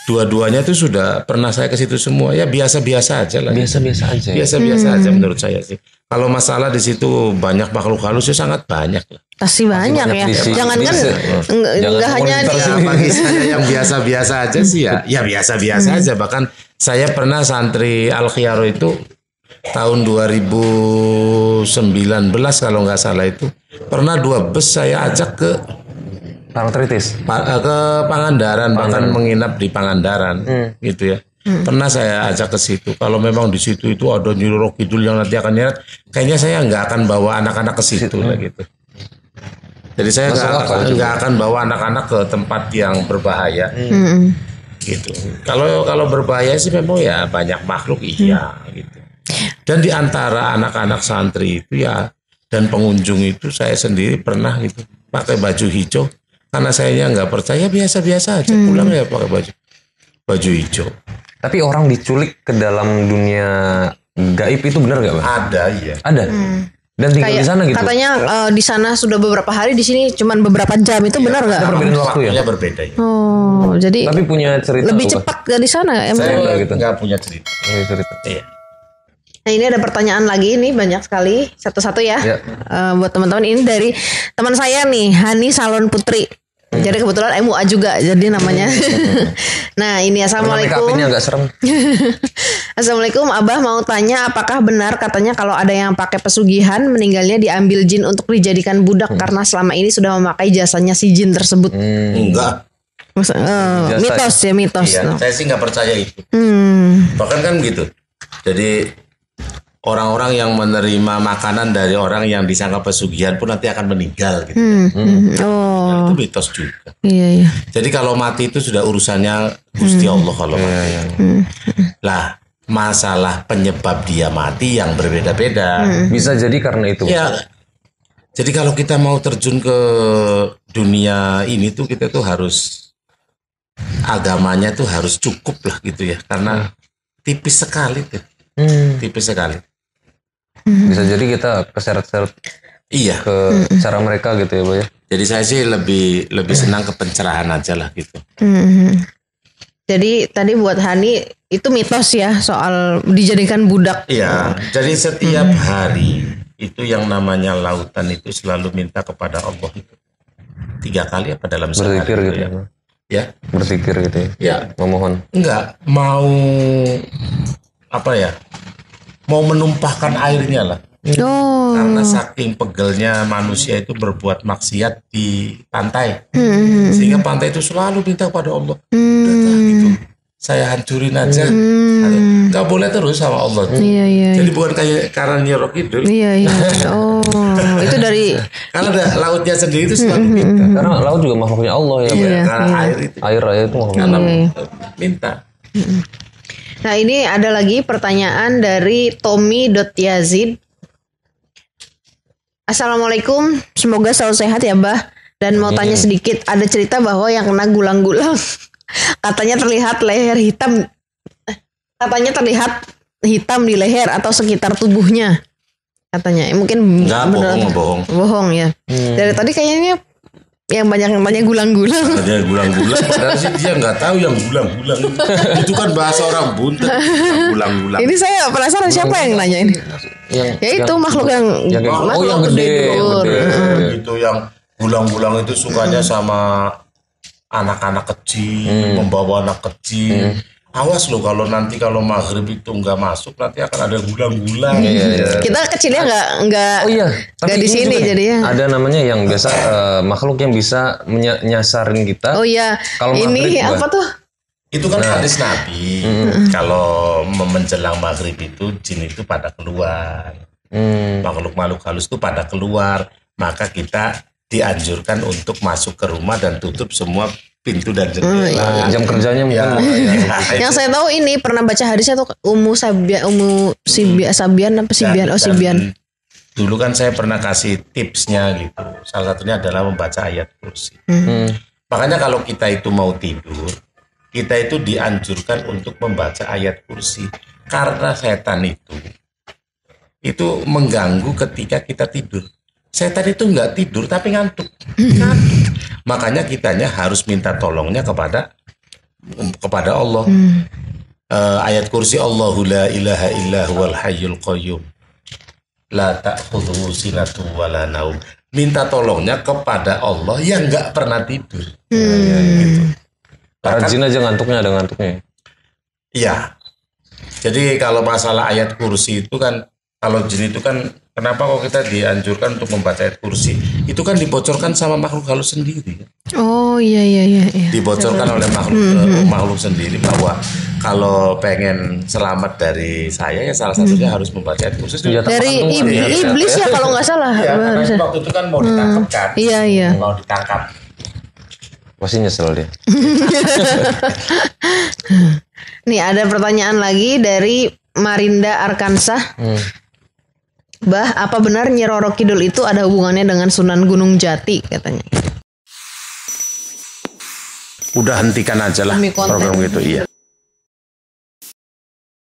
dua-duanya itu sudah pernah saya ke situ semua. Ya biasa-biasa aja lah. Biasa-biasa aja. Biasa-biasa aja menurut saya sih. Kalau masalah di situ banyak makhluk halus ya sangat banyak lah. Pasti banyak ya. Jangankan enggak hanya di bagi saya yang biasa-biasa aja sih ya biasa-biasa aja. Bahkan saya pernah santri Al-Khiyaro itu tahun 2019 kalau nggak salah itu pernah 2 bus saya ajak ke Parangtritis ke Pangandaran, bahkan menginap di Pangandaran gitu ya. Pernah saya ajak ke situ. Kalau memang di situ itu ada Nyi Roro Kidul yang nanti akan nyerat, kayaknya saya nggak akan bawa anak-anak ke situ lah gitu. Jadi saya nggak akan bawa anak-anak ke tempat yang berbahaya. Gitu. Kalau berbahaya sih memang ya banyak makhluk iya gitu. Dan di antara anak-anak santri itu ya dan pengunjung itu saya sendiri pernah gitu pakai baju hijau karena saya nggak percaya biasa-biasa aja pulang ya pakai baju hijau. Tapi orang diculik ke dalam dunia gaib itu benar nggak, Bang? Ada iya. Ada. Dan tinggal di sana gitu. Katanya di sana sudah beberapa hari, di sini cuma beberapa jam, itu benar nggak? Ada perbedaan waktu ya? Berbeda ya. Oh, jadi Tapi punya cerita lebih cepat ke di sana emang. Saya gitu. nggak punya cerita. Iya. Nah, ini ada pertanyaan lagi nih, banyak sekali, satu-satu ya. Buat teman-teman, ini dari teman saya nih, Hani Salon Putri. Jadi kebetulan MUA juga, jadi namanya. Nah, ini assalamualaikum. Agak serem. Assalamualaikum, Abah mau tanya apakah benar katanya kalau ada yang pakai pesugihan meninggalnya diambil jin untuk dijadikan budak karena selama ini sudah memakai jasanya si jin tersebut. Enggak. Mitos ya, mitos. Iya, saya sih nggak percaya itu. Bahkan kan gitu. Jadi orang-orang yang menerima makanan dari orang yang disangka pesugihan pun nanti akan meninggal gitu. Itu mitos juga. Iya. Jadi kalau mati itu sudah urusannya Gusti Allah kalau mati. Lah, masalah penyebab dia mati yang berbeda-beda. Bisa jadi karena itu. Ya. Jadi kalau kita mau terjun ke dunia ini tuh kita tuh harus agamanya tuh harus cukup lah gitu ya. Karena tipis sekali tuh. Tipis sekali. Bisa jadi kita keseret-seret ke cara mereka gitu ya, Boy ya. Jadi saya sih lebih senang ke pencerahan aja lah gitu. Jadi tadi buat Hani itu mitos ya soal dijadikan budak. Iya. Jadi setiap hari itu yang namanya lautan itu selalu minta kepada Allah itu 3 kali apa dalam sehari. Berzikir gitu ya. Ya. Berzikir gitu ya. Ya. Memohon. Enggak mau apa ya? Mau menumpahkan airnya lah. Karena saking pegelnya manusia itu berbuat maksiat di pantai. Sehingga pantai itu selalu minta kepada Allah. Udahlah gitu. Saya hancurin aja. Gak boleh terus sama Allah. Iya. Jadi bukan kayak karena Nyi Roro Kidul. Iya. Oh, itu dari Karena lautnya sendiri itu selalu minta. Karena laut juga makhluknya Allah ya. Iya. Karena air itu. Air itu makhluknya Karena Allah. minta. Nah, ini ada lagi pertanyaan dari Tommy.Yazid. Assalamualaikum, semoga selalu sehat ya, Bah. Dan mau tanya sedikit, ada cerita bahwa yang kena gulang-gulang katanya terlihat leher hitam. Katanya terlihat hitam di leher atau sekitar tubuhnya. Katanya, mungkin Enggak, bohong. Bohong ya. Dari tadi kayaknya yang banyak gulang-gulang. Ada gulang-gulang. Padahal sih dia nggak tahu yang gulang-gulang. Itu kan bahasa orang buntet. Gulang-gulang. Ini saya penasaran siapa yang nanya ini. Ya itu makhluk yang gede. Itu yang gulang-gulang itu sukanya sama anak-anak kecil, membawa anak kecil. Awas loh kalau nanti kalau maghrib itu nggak masuk nanti akan ada gulang-gulang. Kita kecilnya nggak di sini jadinya. Ada namanya yang biasa makhluk yang bisa nyasarin kita. Oh iya. Kalau ini maghrib, apa tuh? Itu kan hadis Nabi. Kalau menjelang maghrib itu jin itu pada keluar. Makhluk-makhluk halus itu pada keluar. Maka kita dianjurkan untuk masuk ke rumah dan tutup semua pintu dan jendela. Jam kerjanya mungkin. Yang saya tahu ini pernah baca hadisnya tuh Sibian. Dulu kan saya pernah kasih tipsnya gitu. Salah satunya adalah membaca ayat kursi. Makanya kalau kita itu mau tidur, kita itu dianjurkan untuk membaca ayat kursi. Karena setan itu mengganggu ketika kita tidur. Setan itu nggak tidur tapi ngantuk. Makanya kitanya harus minta tolongnya kepada kepada Allah. Ayat kursi Allahu la ilaha illa huwal hayyul qayyum la ta'khudhuhu sinatun wala naum. Minta tolongnya kepada Allah yang nggak pernah tidur. Gitu. Rajin aja ngantuknya, ada ngantuknya. Iya. Jadi kalau masalah ayat kursi itu kan, kalau jin itu kan, kenapa kok kita dianjurkan untuk membaca ayat kursi? Itu kan dibocorkan sama makhluk halus sendiri. Oh iya. Dibocorkan oleh makhluk sendiri bahwa kalau pengen selamat dari saya ya salah satunya harus membaca ayat kursi. Dari iblis ya kalau nggak salah. Ya, karena waktu itu kan mau ditangkap kan. Iya. Mau ditangkap. Pasti nyesel dia. Nih ada pertanyaan lagi dari Marinda Arkansah. Bah, apa benar Nyi Roro Kidul itu ada hubungannya dengan Sunan Gunung Jati katanya? Udah hentikan aja lah Demi konten. program gitu, iya.